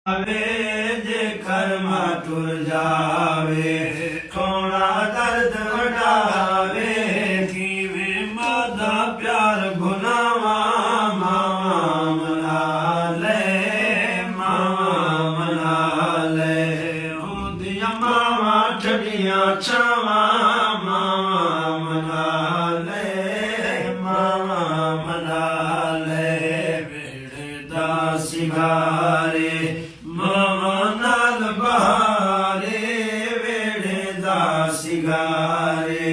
जे कर्मा टुर जावे थोड़ा दर्द वटावे कीवे मादा प्यार भुलावा मावा मना ले होंदिया मावा ठड़िया छावा मावा मना ले वेड़े दा सिंगारे मावा नाल बहारे वेड़े दा सिंगारे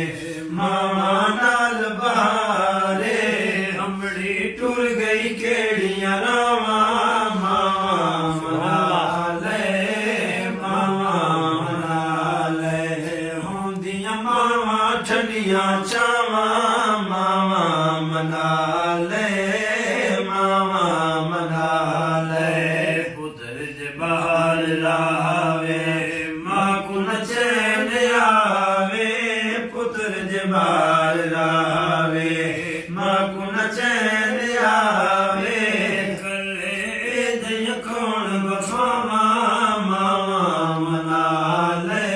मावा नाल बहारे अमड़ी टुर गई केड़ियां रावा मावा मना ले होंदियां मावा ठंडियां छावा मावा मना ले बाहर लावे माँ को न चैन आवे पुत्र जे बाहर लावे माँ को न चैन आवे कले दय कौन बफावा मावा मना ले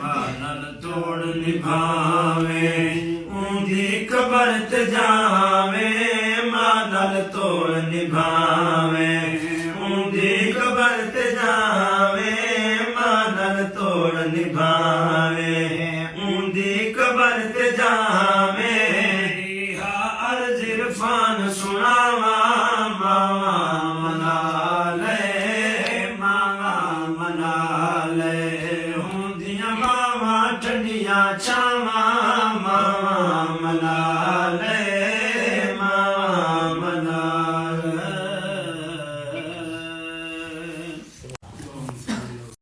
मानल तोड़ निभावे ऊंधी कबर ते जावे मानल तोड़ निभावे ऊंधी कबर ते जावे